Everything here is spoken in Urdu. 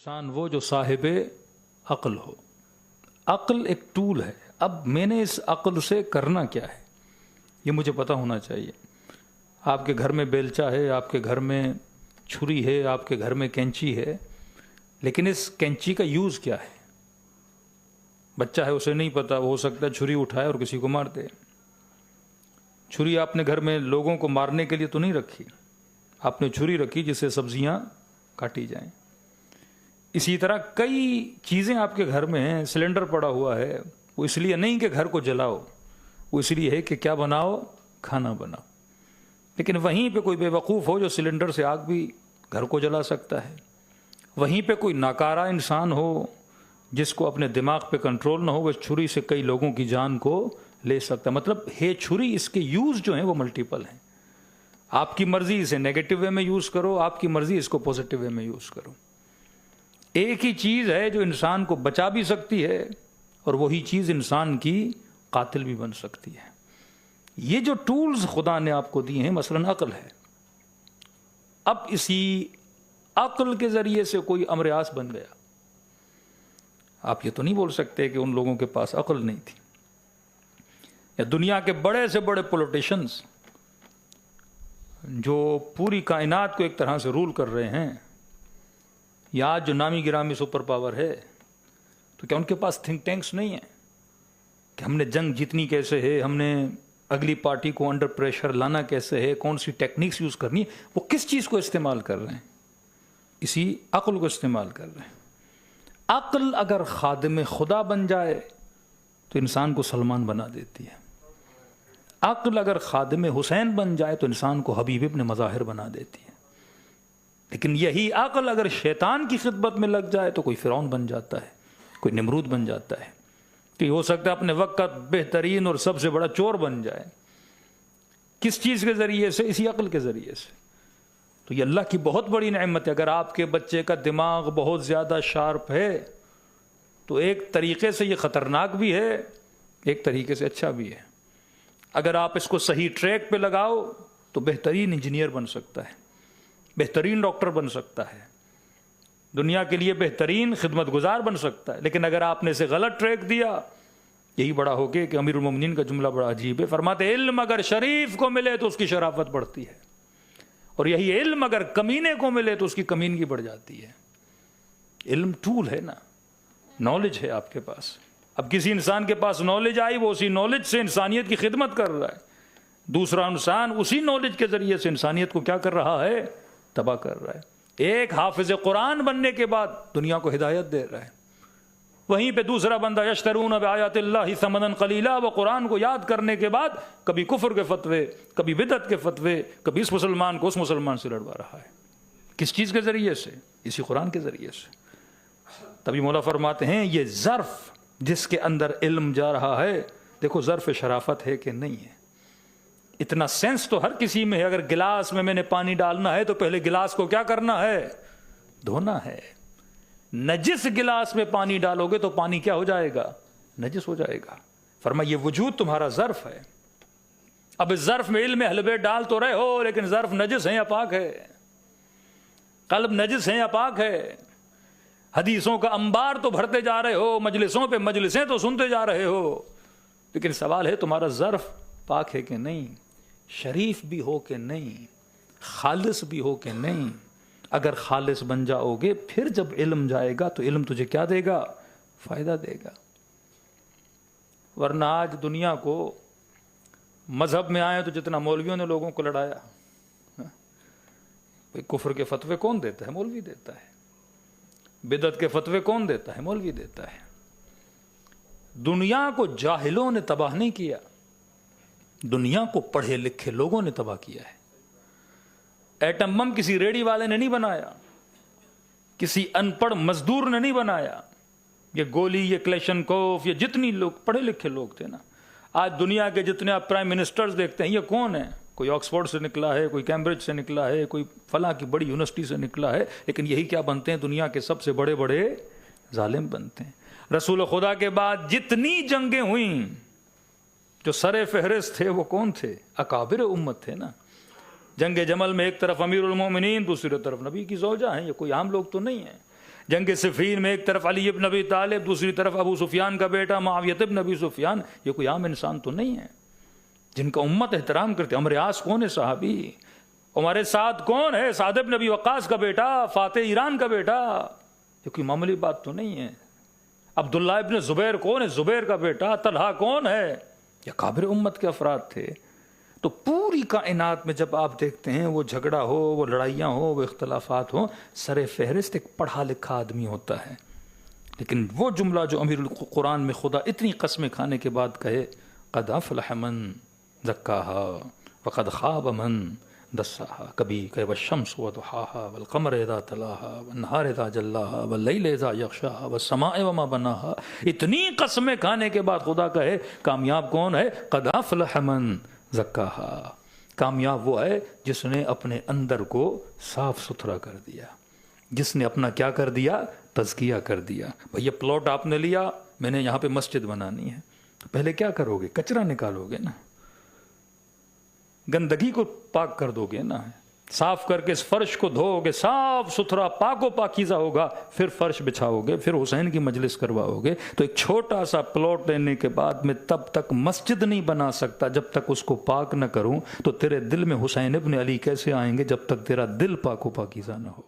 انسان وہ جو صاحب عقل ہو. عقل ایک ٹول ہے. اب میں نے اس عقل سے کرنا کیا ہے یہ مجھے پتہ ہونا چاہیے. آپ کے گھر میں بیلچا ہے, آپ کے گھر میں چھری ہے, آپ کے گھر میں کینچی ہے, لیکن اس کینچی کا یوز کیا ہے؟ بچہ ہے اسے نہیں پتا, وہ ہو سکتا ہے چھری اٹھائے اور کسی کو مار دے. چھری آپ نے گھر میں لوگوں کو مارنے کے لیے تو نہیں رکھی, آپ نے چھری رکھی جس سے سبزیاں کاٹی جائیں. اسی طرح کئی چیزیں آپ کے گھر میں ہیں. سلنڈر پڑا ہوا ہے, وہ اس لیے نہیں کہ گھر کو جلاؤ, وہ اس لیے ہے کہ کیا بناؤ, کھانا بناؤ. لیکن وہیں پہ کوئی بے وقوف ہو جو سلنڈر سے آگ بھی گھر کو جلا سکتا ہے. وہیں پہ کوئی ناکارہ انسان ہو جس کو اپنے دماغ پہ کنٹرول نہ ہو, وہ چھری سے کئی لوگوں کی جان کو لے سکتا ہے. مطلب ہے چھری, اس کے یوز جو ہیں وہ ملٹیپل ہیں. آپ کی مرضی اسے نیگیٹو وے میں یوز کرو, آپ کی مرضی اس کو پوزیٹو وے میں یوز کرو. ایک ہی چیز ہے جو انسان کو بچا بھی سکتی ہے اور وہی چیز انسان کی قاتل بھی بن سکتی ہے. یہ جو ٹولز خدا نے آپ کو دیے ہیں, مثلاً عقل ہے. اب اسی عقل کے ذریعے سے کوئی امریاس بن گیا. آپ یہ تو نہیں بول سکتے کہ ان لوگوں کے پاس عقل نہیں تھی. یا دنیا کے بڑے سے بڑے پولیٹیشنز جو پوری کائنات کو ایک طرح سے رول کر رہے ہیں, یا آج جو نامی گرامی سپر پاور ہے, تو کیا ان کے پاس تھنک ٹینکس نہیں ہیں کہ ہم نے جنگ جیتنی کیسے ہے, ہم نے اگلی پارٹی کو انڈر پریشر لانا کیسے ہے, کون سی ٹیکنیکس یوز کرنی ہے؟ وہ کس چیز کو استعمال کر رہے ہیں؟ اسی عقل کو استعمال کر رہے ہیں. عقل اگر خادم خدا بن جائے تو انسان کو سلمان بنا دیتی ہے. عقل اگر خادم حسین بن جائے تو انسان کو حبیب ابن مظاہر بنا دیتی ہے. لیکن یہی عقل اگر شیطان کی خدمت میں لگ جائے تو کوئی فرعون بن جاتا ہے, کوئی نمرود بن جاتا ہے, کہ ہو سکتا ہے اپنے وقت کا بہترین اور سب سے بڑا چور بن جائے. کس چیز کے ذریعے سے؟ اسی عقل کے ذریعے سے. تو یہ اللہ کی بہت بڑی نعمت ہے. اگر آپ کے بچے کا دماغ بہت زیادہ شارپ ہے تو ایک طریقے سے یہ خطرناک بھی ہے, ایک طریقے سے اچھا بھی ہے. اگر آپ اس کو صحیح ٹریک پہ لگاؤ تو بہترین انجینئر بن سکتا ہے, بہترین ڈاکٹر بن سکتا ہے, دنیا کے لیے بہترین خدمت گزار بن سکتا ہے. لیکن اگر آپ نے اسے غلط ٹریک دیا, یہی بڑا ہو گیا کہ امیر المومنین کا جملہ بڑا عجیب ہے, فرماتے علم اگر شریف کو ملے تو اس کی شرافت بڑھتی ہے, اور یہی علم اگر کمینے کو ملے تو اس کی کمینگی بڑھ جاتی ہے. علم ٹول ہے نا, نالج ہے آپ کے پاس. اب کسی انسان کے پاس نالج آئی, وہ اسی نالج سے انسانیت کی خدمت کر رہا ہے. دوسرا انسان اسی نالج کے ذریعے سے انسانیت کو کیا کر رہا ہے؟ تباہ کر رہا ہے. ایک حافظ قرآن بننے کے بعد دنیا کو ہدایت دے رہا ہے. وہیں پہ دوسرا بندہ یشترون بآیات اللہ ثمنا قلیلا, وہ قرآن کو یاد کرنے کے بعد کبھی کفر کے فتوے, کبھی بدعت کے فتوے, کبھی اس مسلمان کو اس مسلمان سے لڑوا رہا ہے. کس چیز کے ذریعے سے؟ اسی قرآن کے ذریعے سے. تبھی مولا فرماتے ہیں یہ ظرف جس کے اندر علم جا رہا ہے, دیکھو ظرف شرافت ہے کہ نہیں ہے. اتنا سینس تو ہر کسی میں ہے. اگر گلاس میں نے پانی ڈالنا ہے تو پہلے گلاس کو کیا کرنا ہے؟ دھونا ہے. نجس گلاس میں پانی ڈالو گے تو پانی کیا ہو جائے گا؟ نجس ہو جائے گا. فرمایا یہ وجود تمہارا ظرف ہے. اب اس ظرف میں علم حلبے ڈال تو رہے ہو, لیکن ظرف نجس ہے یا پاک ہے؟ قلب نجس ہے یا پاک ہے؟ حدیثوں کا انبار تو بھرتے جا رہے ہو, مجلسوں پہ مجلسیں تو سنتے جا رہے ہو, لیکن سوال ہے تمہارا ظرف پاک ہے کہ نہیں, شریف بھی ہو کہ نہیں, خالص بھی ہو کہ نہیں. اگر خالص بن جاؤ گے, پھر جب علم جائے گا تو علم تجھے کیا دے گا؟ فائدہ دے گا. ورنہ آج دنیا کو مذہب میں آئے تو جتنا مولویوں نے لوگوں کو لڑایا, کفر کے فتوے کون دیتا ہے؟ مولوی دیتا ہے. بدعت کے فتوے کون دیتا ہے؟ مولوی دیتا ہے. دنیا کو جاہلوں نے تباہ نہیں کیا, دنیا کو پڑھے لکھے لوگوں نے تباہ کیا ہے. ایٹم بم کسی ریڈی والے نے نہیں بنایا, کسی ان پڑھ مزدور نے نہیں بنایا. یہ گولی, یہ کلیشنکوف, یہ جتنی لوگ پڑھے لکھے لوگ تھے نا. آج دنیا کے جتنے آپ پرائم منسٹرز دیکھتے ہیں, یہ کون ہیں؟ کوئی آکسفورڈ سے نکلا ہے, کوئی کیمبرج سے نکلا ہے, کوئی فلاں کی بڑی یونیورسٹی سے نکلا ہے, لیکن یہی کیا بنتے ہیں؟ دنیا کے سب سے بڑے بڑے ظالم بنتے ہیں. رسول خدا کے بعد جتنی جنگیں ہوئیں, جو سر فہرست تھے وہ کون تھے؟ اکابر امت تھے نا. جنگ جمل میں ایک طرف امیر المومنین, دوسری طرف نبی کی زوجہ ہیں. یہ کوئی عام لوگ تو نہیں ہیں. جنگ صفین میں ایک طرف علی ابن ابی طالب، دوسری طرف ابو سفیان کا بیٹا معاویہ ابن ابی سفیان. یہ کوئی عام انسان تو نہیں ہے جن کا امت احترام کرتے. عمرو عاص کون ہے صحابی؟ ہمارے ساتھ کون ہے؟ سعد ابن ابی وقاص کا بیٹا، فاتح ایران کا بیٹا. یہ کوئی معمولی بات تو نہیں ہے. عبداللہ ابن زبیر کون ہے؟ زبیر کا بیٹا. طلحہ کون ہے؟ یہ کابر امت کے افراد تھے. تو پوری کائنات میں جب آپ دیکھتے ہیں وہ جھگڑا ہو، وہ لڑائیاں ہو، وہ اختلافات ہوں، سر فہرست ایک پڑھا لکھا آدمی ہوتا ہے. لیکن وہ جملہ جو امیر القرآن میں خدا اتنی قسمیں کھانے کے بعد کہے، قد افلح من زکاہا وقد خاب من دساہا. کبھی کہ والشمس وضحاہا والقمر اذا تلاہا والنہار اذا جلاہا واللیل اذا یغشاہا والسماء وما بناہا. اتنی قسمیں کھانے کے بعد خدا کہے کامیاب کون ہے؟ قد افلح من زکاہا. کامیاب وہ ہے جس نے اپنے اندر کو صاف ستھرا کر دیا، جس نے اپنا کیا کر دیا؟ تزکیہ کر دیا. بھئی یہ پلاٹ آپ نے لیا، میں نے یہاں پہ مسجد بنانی ہے، تو پہلے کیا کرو گے؟ کچرا نکالو گے نا، گندگی کو پاک کر دو گے نا، صاف کر کے اس فرش کو دھو گے، صاف ستھرا پاک و پاکیزہ ہوگا، پھر فرش بچھاؤ گے، پھر حسین کی مجلس کرواؤ گے. تو ایک چھوٹا سا پلاٹ لینے کے بعد میں تب تک مسجد نہیں بنا سکتا جب تک اس کو پاک نہ کروں. تو تیرے دل میں حسین ابن علی کیسے آئیں گے جب تک تیرا دل پاک و پاکیزہ نہ ہو؟